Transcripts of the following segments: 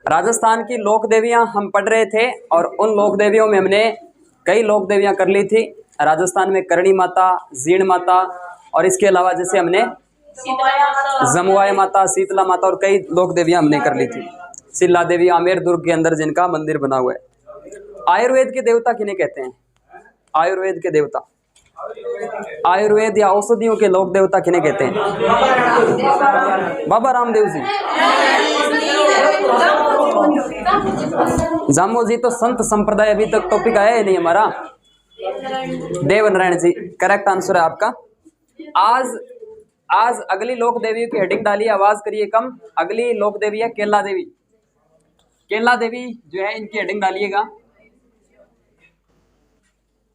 राजस्थान की लोक देवियां हम पढ़ रहे थे और उन लोक देवियों में हमने कई लोक देवियां कर ली थी। राजस्थान में करणी माता, जीण माता और इसके अलावा जैसे हमने जमुआय माता, शीतला माता और कई लोक देवियां हमने कर ली थी। शिला देवी आमेर दुर्ग के अंदर जिनका मंदिर बना हुआ है। आयुर्वेद के देवता किन्हें कहते हैं? आयुर्वेद के देवता, आयुर्वेद या औषधियों के लोक देवता किन्हें कहते हैं? बाबा रामदेव जी। जामो जी तो संत संप्रदाय अभी तक टॉपिक आया ही नहीं हमारा। देव नारायण जी करेक्ट आंसर है आपका। आज अगली लोक देवी की हेडिंग डालिए, आवाज करिए कम। अगली लोक देवी है केला देवी। केला देवी जो है इनकी हेडिंग डालिएगा,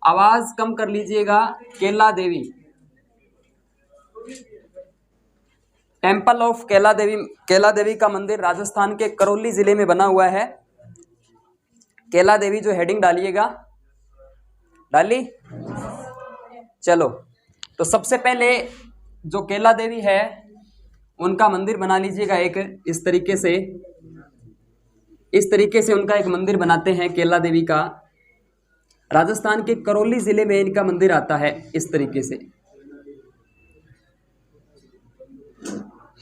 आवाज कम कर लीजिएगा। केला देवी, टेम्पल ऑफ केला देवी। केला देवी का मंदिर राजस्थान के करौली जिले में बना हुआ है। केला देवी जो हेडिंग डालिएगा, डाली? चलो, तो सबसे पहले जो केला देवी है उनका मंदिर बना लीजिएगा एक इस तरीके से उनका एक मंदिर बनाते हैं केला देवी का। राजस्थान के करौली जिले में इनका मंदिर आता है इस तरीके से।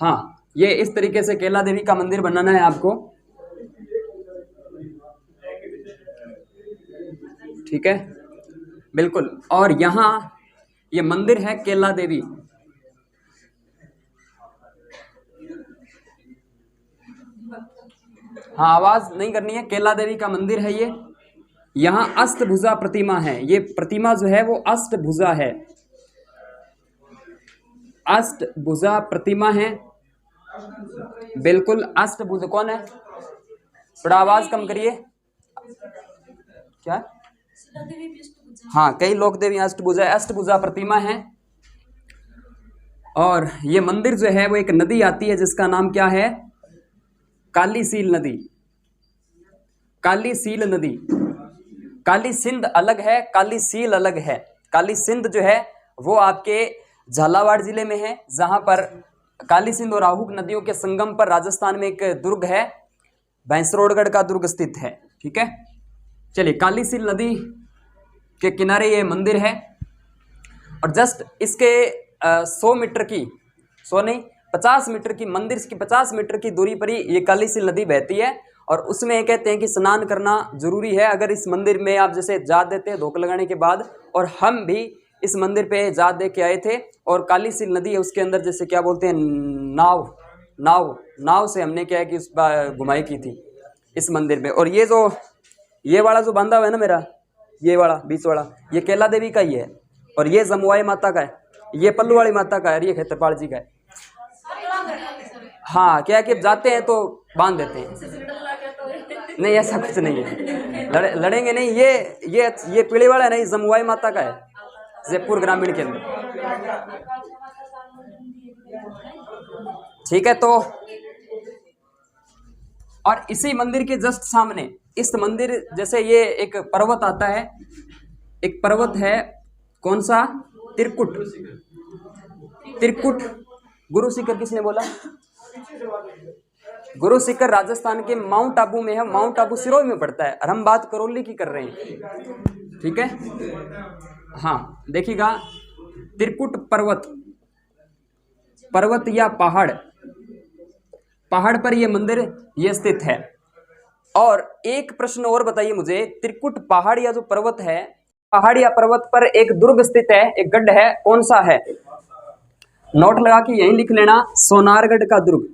हाँ, ये इस तरीके से केला देवी का मंदिर बनाना है आपको, ठीक है? बिल्कुल। और यहाँ ये मंदिर है केला देवी। हाँ, आवाज नहीं करनी है। केला देवी का मंदिर है ये। यहाँ अष्टभुजा प्रतिमा है। ये प्रतिमा जो है वो अष्टभुजा है, अष्टभुजा प्रतिमा है। बिल्कुल अष्टभुजा। कौन है? थोड़ा आवाज कम करिए। क्या? हाँ, कई लोक देवी अष्टभुजा, अष्टभुजा प्रतिमा है। और ये मंदिर जो है वो एक नदी आती है जिसका नाम क्या है? काली सील नदी। काली सील नदी। काली सिंध अलग है, काली सील अलग है। काली सिंध जो है वो आपके झालावाड़ जिले में है, जहां पर काली सिंध और आहूक नदियों के संगम पर राजस्थान में एक दुर्ग है, भैंसरोडगढ़ का दुर्ग स्थित है, ठीक है? चलिए, काली सील नदी के किनारे ये मंदिर है और जस्ट इसके 100 मीटर की, 100 नहीं 50 मीटर की, मंदिर की 50 मीटर की दूरी पर ही ये काली सील नदी बहती है। और उसमें ये कहते हैं कि स्नान करना जरूरी है। अगर इस मंदिर में आप जैसे जात देते हैं धोख लगाने के बाद, और हम भी इस मंदिर पे जात दे के आए थे, और काली सील नदी है उसके अंदर जैसे क्या बोलते हैं, नाव से हमने क्या है कि उस घुमाई की थी इस मंदिर में। और ये वाला जो बांधा हुआ है ना मेरा, ये वाला बीच वाला, ये केला देवी का ही है। और ये जमुआई माता का है, ये पल्लू वाली माता का है, और ये खेत्रपाल जी का है। हाँ, क्या है कि जाते हैं तो बांध देते हैं। नहीं, ऐसा कुछ नहीं है, लड़ेंगे नहीं। ये पीले वाला है ना, ये जमुआई माता का है, जयपुर ग्रामीण के अंदर, ठीक है? तो और इसी मंदिर के जस्ट सामने, इस मंदिर जैसे ये एक पर्वत आता है, एक पर्वत है, कौन सा? त्रिकुट। गुरु शिखर किसने बोला? गुरु शिखर राजस्थान के माउंट आबू में है। माउंट आबू सिरोही में पड़ता है, और हम बात करौली की कर रहे हैं, ठीक है? हाँ, देखिएगा, त्रिकुट पर्वत या पहाड़ पर यह मंदिर ये स्थित है। और एक प्रश्न और बताइए मुझे, त्रिकुट पहाड़ या जो पर्वत है, पहाड़ या पर्वत पर एक दुर्ग स्थित है, एक गढ़ है, कौन सा है? नोट लगा के यहीं लिख लेना, सोनारगढ़ का दुर्ग।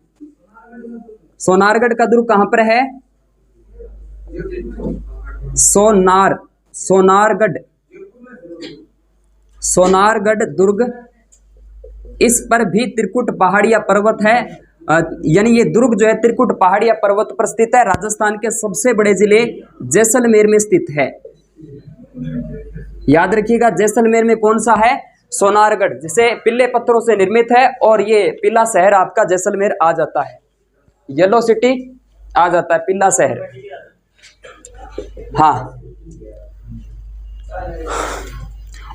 सोनारगढ़ का दुर्ग कहां पर है? सोनारगढ़ दुर्ग। इस पर भी त्रिकुट पहाड़ या पर्वत है, यानी ये दुर्ग जो है त्रिकुट पहाड़ या पर्वत पर स्थित है। राजस्थान के सबसे बड़े जिले जैसलमेर में स्थित है। याद रखिएगा, जैसलमेर में कौन सा है? सोनारगढ़, जिसे पीले पत्थरों से निर्मित है। और ये पीला शहर आपका जैसलमेर आ जाता है, येलो सिटी आ जाता है, पीला शहर। हाँ,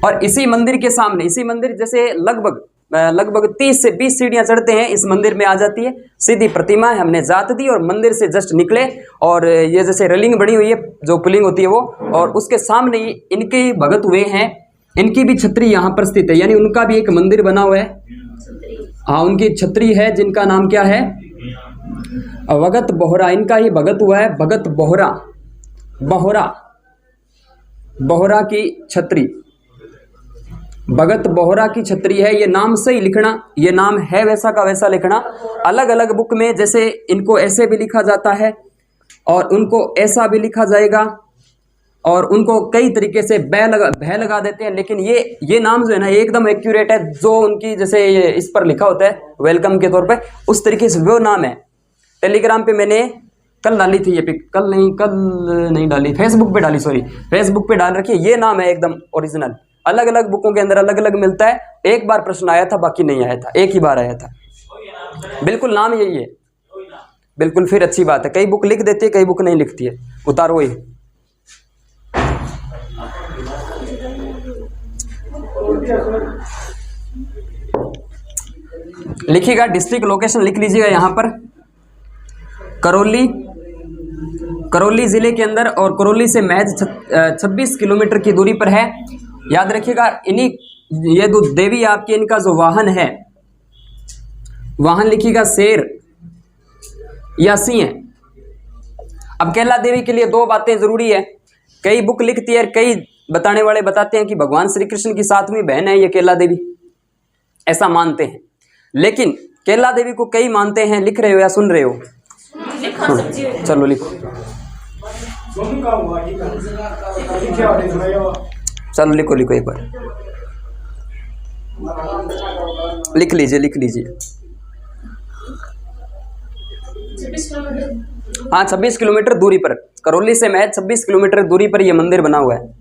और इसी मंदिर के सामने, इसी मंदिर जैसे लगभग लगभग 30 से 20 सीढ़ियां चढ़ते हैं, इस मंदिर में आ जाती है। सीधी प्रतिमा है, हमने जात दी और मंदिर से जस्ट निकले और ये जैसे रेलिंग बनी हुई है जो पुलिंग होती है वो, और उसके सामने ही इनके भगत हुए हैं, इनकी भी छतरी यहाँ पर स्थित है, यानी उनका भी एक मंदिर बना हुआ है। हाँ, उनकी छतरी है जिनका नाम क्या है, भगत बोहरा, इनका ही भगत हुआ है, भगत बोहरा, बोहरा, बोहरा की छतरी, भगत बोहरा की छतरी है। ये नाम से ही लिखना, ये नाम है वैसा का वैसा लिखना। अलग अलग बुक में जैसे इनको ऐसे भी लिखा जाता है और उनको ऐसा भी लिखा जाएगा और उनको कई तरीके से भय लगा देते हैं, लेकिन ये नाम जो है ना एकदम एक्यूरेट है, जो उनकी जैसे ये इस पर लिखा होता है वेलकम के तौर पे, उस तरीके से वो नाम है। टेलीग्राम पे मैंने कल डाली थी ये पिक, कल नहीं डाली, फेसबुक पे डाली, सॉरी फेसबुक पे डाल रखी है। ये नाम है एकदम ओरिजिनल, अलग अलग बुकों के अंदर अलग अलग मिलता है। एक बार प्रश्न आया था, बाकी नहीं आया था, एक ही बार आया था। बिल्कुल नाम यही है, बिल्कुल, फिर अच्छी बात है। कई बुक लिख देती है, कई बुक नहीं लिखती है, उतारो ही। लिखिएगा डिस्ट्रिक्ट लोकेशन लिख लीजिएगा यहाँ पर, करौली जिले के अंदर, और करौली से महज 26 किलोमीटर की दूरी पर है। याद रखिएगा, इन्हीं ये दो देवी आपके, इनका जो वाहन है, वाहन लिखिएगा शेर या सिंह। अब केला देवी के लिए दो बातें जरूरी है, कई बुक लिखती है, कई बताने वाले बताते हैं कि भगवान श्री कृष्ण की 7वीं बहन है ये केला देवी, ऐसा मानते हैं। लेकिन केला देवी को कई मानते हैं, लिख रहे हो या सुन रहे हो? चलो लिखो, चलो लिखो एक बार, लिख लीजिए। हाँ, 26 किलोमीटर दूरी पर, करौली से महज 26 किलोमीटर दूरी पर यह मंदिर बना हुआ है।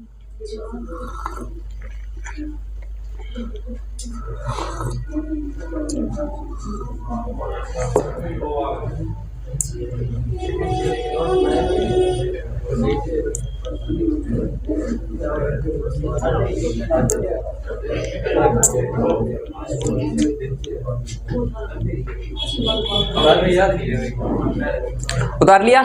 उतार लिया।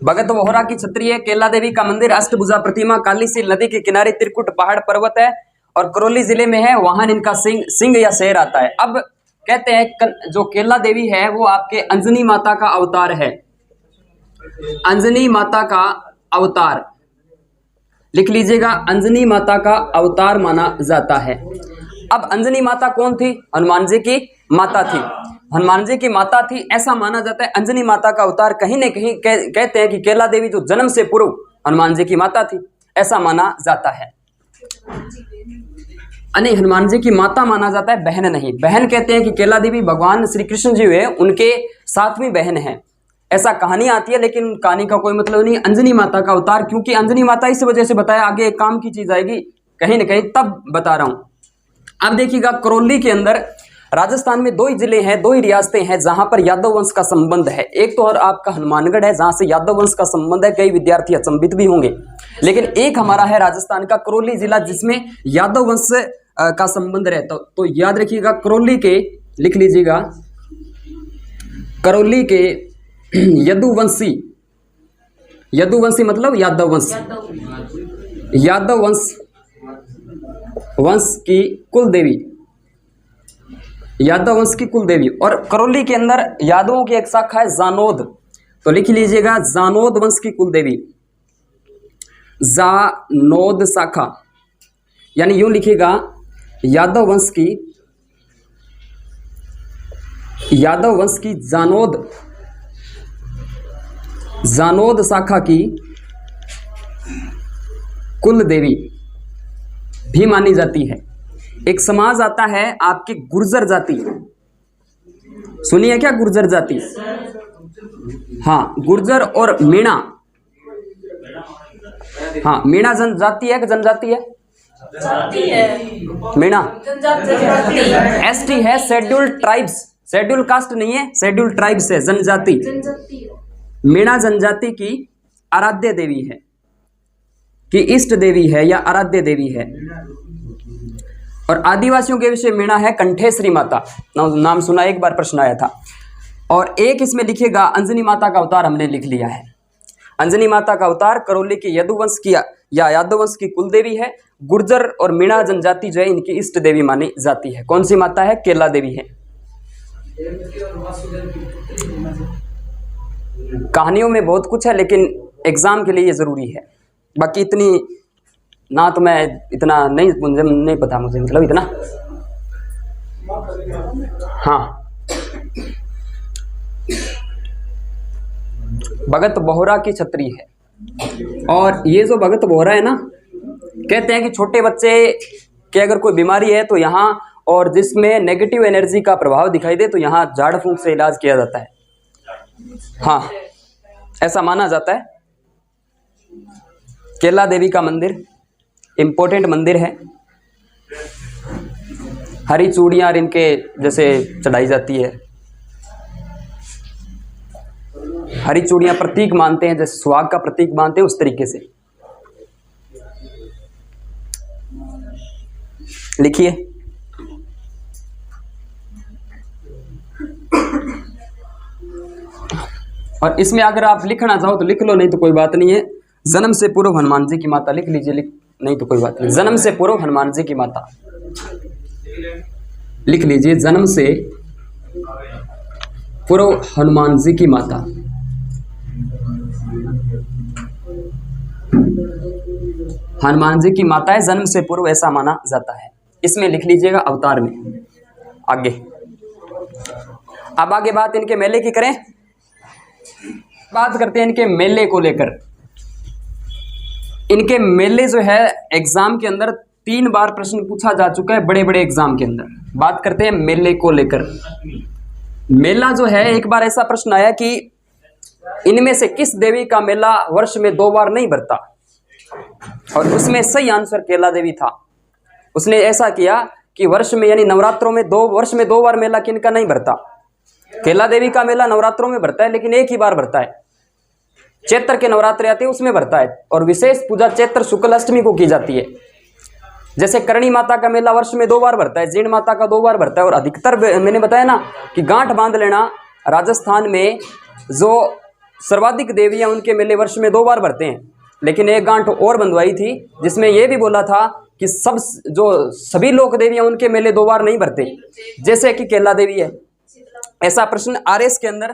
भगत बोहरा की छतरी है, केला देवी का मंदिर, अष्टभुजा प्रतिमा, कालीसील नदी के किनारे, त्रिकुट पहाड़ पर्वत है और करौली जिले में है। वाहन इनका सिंह या शेर आता है। अब कहते हैं जो केला देवी है वो आपके अंजनी माता का अवतार है, अंजनी माता का अवतार लिख लीजिएगा, अंजनी माता का अवतार माना जाता है। अब अंजनी माता कौन थी? हनुमान जी की माता थी, हनुमान जी की माता थी, ऐसा माना जाता है। अंजनी माता का अवतार कहीं न कहीं कहते हैं कि केला देवी जो जन्म से पूर्व हनुमान जी की माता थी, ऐसा माना जाता है। नहीं, हनुमान जी की माता माना जाता है, बहन नहीं। बहन कहते हैं कि केला देवी भगवान श्री कृष्ण जी हुए, उनके 7वीं बहन है, ऐसा कहानी आती है, लेकिन कहानी का कोई मतलब नहीं। अंजनी माता का अवतार, क्योंकि अंजनी माता इस वजह से बताया, आगे एक काम की चीज आएगी कहीं ना कहीं, तब बता रहा हूं। अब देखिएगा, करौली के अंदर राजस्थान में 2 ही जिले हैं, 2 ही रियासतें हैं जहां पर यादव वंश का संबंध है। एक तो और आपका हनुमानगढ़ है जहां से यादव वंश का संबंध है, कई विद्यार्थी अचंभित भी होंगे, लेकिन एक हमारा है राजस्थान का करौली जिला जिसमें यादव वंश का संबंध रहता। तो याद रखिएगा, करौली के लिख लीजिएगा, करौली के यदुवंशी, यदुवंशी मतलब यादव वंश, यादव वंश की कुल देवी, यादव वंश की कुल देवी। और करौली के अंदर यादवों की एक शाखा है जानोद, तो लिख लीजिएगा जानोद वंश की कुल देवी, जानोद शाखा, यानी यूं लिखिएगा यादव वंश की, यादव वंश की जानोद शाखा की कुल देवी भी मानी जाती है। एक समाज आता है आपकी गुर्जर जाति, सुनिए क्या, गुर्जर जाति, हाँ, गुर्जर और मीणा, हाँ, मीणा जनजाति है कि जनजाति है? मीणा एसटी है, शेड्यूल्ड ट्राइब्स, शेड्यूल कास्ट नहीं है, शेड्यूल्ड ट्राइब्स है, जनजाति। मीणा जनजाति की आराध्य देवी है, कि इष्ट देवी है या आराध्य देवी है। और आदिवासियों के विषय मीणा है कंठेश्वरी माता, नाम सुना, एक बार प्रश्न आया था। और एक इसमें लिखिएगा अंजनी माता का अवतार हमने लिख लिया है। अंजनी माता का अवतार करौली की यदुवंश की या यादव वंश की कुल देवी है। गुर्जर और मीणा जनजाति जो है इनकी इष्ट देवी मानी जाती है। कौन सी माता है? केला देवी है। कहानियों में बहुत कुछ है लेकिन एग्जाम के लिए ये जरूरी है। बाकी इतनी ना तो मैं इतना नहीं, मुझे नहीं पता, मुझे मतलब इतना। हाँ, भगत बोहरा की छत्री है। और ये जो भगत बोहरा है ना, कहते हैं कि छोटे बच्चे के अगर कोई बीमारी है तो यहाँ, और जिसमें नेगेटिव एनर्जी का प्रभाव दिखाई दे तो यहाँ झाड़ फूंक से इलाज किया जाता है। हाँ, ऐसा माना जाता है। केला देवी का मंदिर इम्पोर्टेंट मंदिर है। हरी चूड़ियाँ इनके जैसे चढ़ाई जाती है। हरी चूड़ियाँ प्रतीक मानते हैं, जैसे सुहाग का प्रतीक मानते हैं उस तरीके से। लिखिए, और इसमें अगर आप लिखना चाहो तो लिख लो, नहीं तो कोई बात नहीं है। जन्म से पूर्व हनुमान जी की माता लिख लीजिए, नहीं तो कोई बात नहीं। जन्म से पूर्व हनुमान जी की माता लिख लीजिए। जन्म से पूर्व हनुमान जी की माता। हनुमान जी की माता है, जन्म से पूर्व ऐसा माना जाता है। इसमें लिख लीजिएगा अवतार में। आगे, अब आगे बात इनके मेले की करें। बात करते हैं इनके मेले को लेकर। इनके मेले जो है एग्जाम के अंदर 3 बार प्रश्न पूछा जा चुका है, बड़े बड़े एग्जाम के अंदर। बात करते हैं मेले को लेकर। मेला जो है, एक बार ऐसा प्रश्न आया कि इनमें से किस देवी का मेला वर्ष में 2 बार नहीं भरता, और उसमें सही आंसर केला देवी था। उसने ऐसा किया कि वर्ष में, यानी नवरात्रों में वर्ष में 2 बार मेला किनका नहीं भरता? केला देवी का मेला नवरात्रों में भरता है, लेकिन एक ही बार भरता है। चैत्र के नवरात्रे आते हैं उसमें भरता है, और विशेष पूजा चैत्र शुक्ल अष्टमी को की जाती है। जैसे करणी माता का मेला वर्ष में 2 बार भरता है, जीण माता का 2 बार भरता है, और अधिकतर मैंने बताया ना कि गांठ बांध लेना, राजस्थान में जो सर्वाधिक देवियां उनके मेले वर्ष में 2 बार भरते हैं। लेकिन एक गांठ और बंधवाई थी जिसमें यह भी बोला था कि सभी लोक देवियां उनके मेले 2 बार नहीं भरते, जैसे कि केला देवी है। ऐसा प्रश्न आरएस के अंदर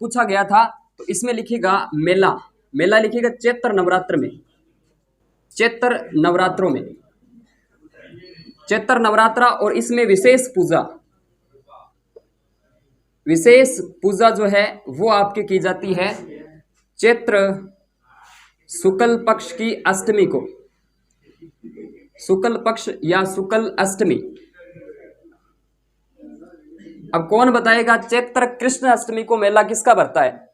पूछा गया था। तो इसमें लिखिएगा मेला, मेला लिखिएगा चैत्र नवरात्र में। चैत्र नवरात्रों में, चैत्र नवरात्रा, और इसमें विशेष पूजा जो है वो आपके की जाती है चैत्र शुक्ल पक्ष की अष्टमी को। शुक्ल पक्ष या शुक्ल अष्टमी। अब कौन बताएगा चैत्र कृष्ण अष्टमी को मेला किसका भरता है?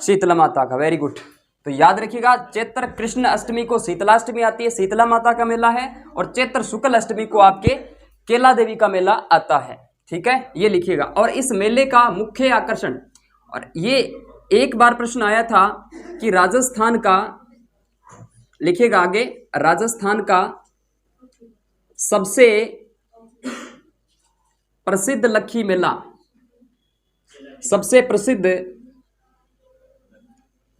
शीतला माता का। Very good. तो याद रखिएगा, चैत्र कृष्ण अष्टमी को शीतलाष्टमी आती है, शीतला माता का मेला है, और चैत्र शुक्ल अष्टमी को आपके केला देवी का मेला आता है। ठीक है, ये लिखिएगा। और इस मेले का मुख्य आकर्षण, और ये एक बार प्रश्न आया था कि राजस्थान का, लिखिएगा आगे, राजस्थान का सबसे प्रसिद्ध लक्खी मेला, सबसे प्रसिद्ध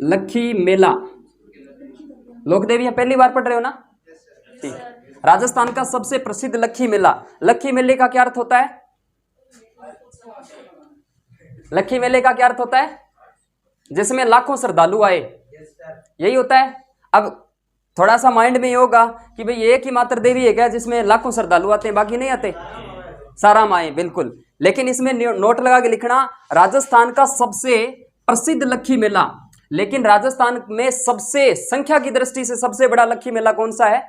लक्खी मेला। लोक देवियां पहली बार पढ़ रहे हो ना? ठीक। राजस्थान का सबसे प्रसिद्ध लक्खी मेला। लक्खी मेले का क्या अर्थ होता है? लक्खी मेले का क्या अर्थ होता है? जिसमें लाखों श्रद्धालु आए, यही होता है। अब थोड़ा सा माइंड में ये होगा कि भाई एक ही मात्र देवी है क्या जिसमें लाखों श्रद्धालु आते हैं, बाकी नहीं आते? सारा माए, बिल्कुल। लेकिन इसमें नोट लगा के लिखना, राजस्थान का सबसे प्रसिद्ध लक्खी मेला। लेकिन राजस्थान में सबसे संख्या की दृष्टि से सबसे बड़ा लक्खी मेला कौन सा है?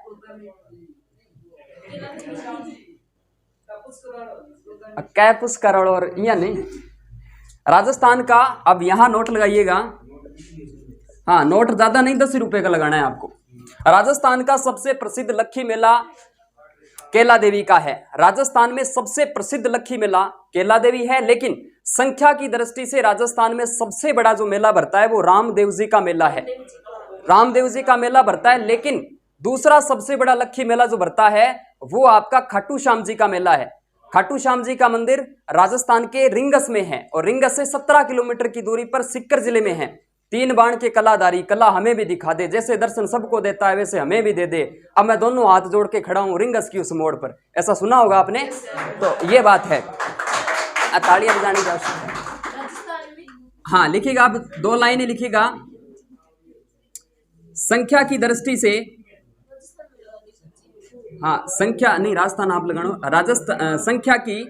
कैपुस करोड़, और या नहीं, राजस्थान का। अब यहां नोट लगाइएगा, हाँ, नोट ज्यादा नहीं, 10 रुपए का लगाना है आपको। राजस्थान का सबसे प्रसिद्ध लक्खी मेला केला देवी का है। राजस्थान में सबसे प्रसिद्ध लक्खी मेला केला देवी है, लेकिन संख्या की दृष्टि से राजस्थान में सबसे बड़ा जो मेला भरता है वो रामदेव जी का मेला है। रामदेव जी का मेला भरता है, लेकिन दूसरा सबसे बड़ा लक्खी मेला जो भरता है वो आपका खाटू श्याम जी का मेला है। खाटू श्याम जी का मंदिर राजस्थान के रिंगस में है और रिंगस से 17 किलोमीटर की दूरी पर सीकर जिले में है। 3 बाण के कलाधारी, कला हमें भी दिखा दे, जैसे दर्शन सबको देता है वैसे हमें भी दे दे। अब मैं दोनों हाथ जोड़ के खड़ा हूं रिंगस की उस मोड़ पर, ऐसा सुना होगा आपने। तो ये बात है, तालियां बजानी जा सकती है। हाँ लिखिएगा, आप 2 लाइनें लिखिएगा। संख्या की दृष्टि से, हाँ संख्या नहीं, राजस्थान आप लगानो, राजस्थान संख्या की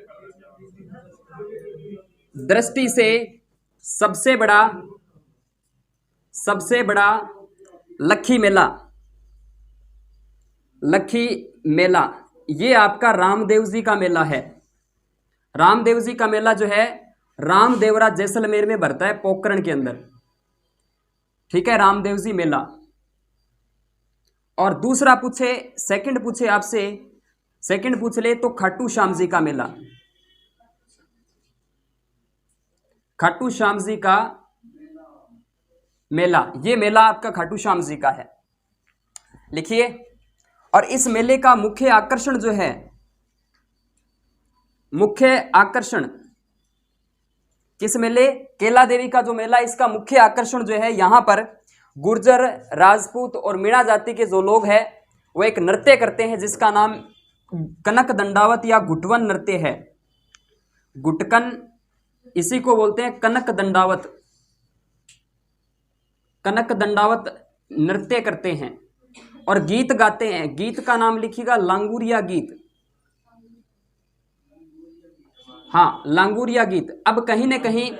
दृष्टि से सबसे बड़ा लखी मेला, ये आपका रामदेव जी का मेला है। रामदेव जी का मेला जो है रामदेवरा जैसलमेर में भरता है, पोखरण के अंदर, ठीक है, रामदेव जी मेला। और दूसरा पूछे, सेकंड पूछे आपसे, सेकंड पूछ ले तो खाटू श्याम जी का मेला, खाटू श्याम जी का मेला, ये मेला आपका खाटू श्याम जी का है, लिखिए। और इस मेले का मुख्य आकर्षण जो है, मुख्य आकर्षण किस मेले, केला देवी का जो मेला, इसका मुख्य आकर्षण जो है, यहां पर गुर्जर, राजपूत और मीणा जाति के जो लोग हैं वो एक नृत्य करते हैं जिसका नाम कनक दंडावत या घुटवन नृत्य है। गुटकन, इसी को बोलते हैं कनक दंडावत। कनक दंडावत नृत्य करते हैं और गीत गाते हैं। गीत का नाम लिखिएगा लांगुरिया गीत, हाँ लांगुरिया गीत। अब कहीं न कहीं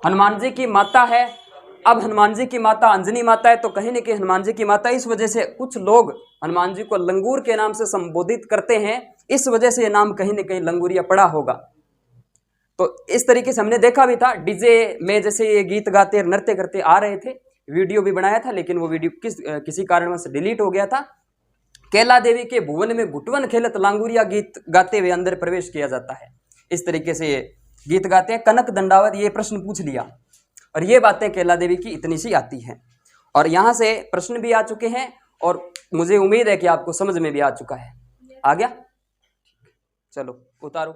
हनुमान जी की माता है, अब हनुमान जी की माता अंजनी माता है, तो कहीं न कहीं हनुमान जी की माता, इस वजह से कुछ लोग हनुमान जी को लंगूर के नाम से संबोधित करते हैं, इस वजह से ये नाम कहीं न कहीं लंगूरिया पड़ा होगा। तो इस तरीके से हमने देखा भी था, डीजे में जैसे ये गीत गाते नृत्य करते आ रहे थे, वीडियो भी बनाया था, लेकिन वो वीडियो किसी कारणवश डिलीट हो गया था। केला देवी के भुवन में घुटवन खेलत लांगुरिया गीत गाते हुए अंदर प्रवेश किया जाता है, इस तरीके से ये गीत गाते हैं। कनक दंडावत, ये प्रश्न पूछ लिया, और ये बातें केला देवी की इतनी सी आती हैं, और यहाँ से प्रश्न भी आ चुके हैं, और मुझे उम्मीद है कि आपको समझ में भी आ चुका है। आ गया, चलो उतारो।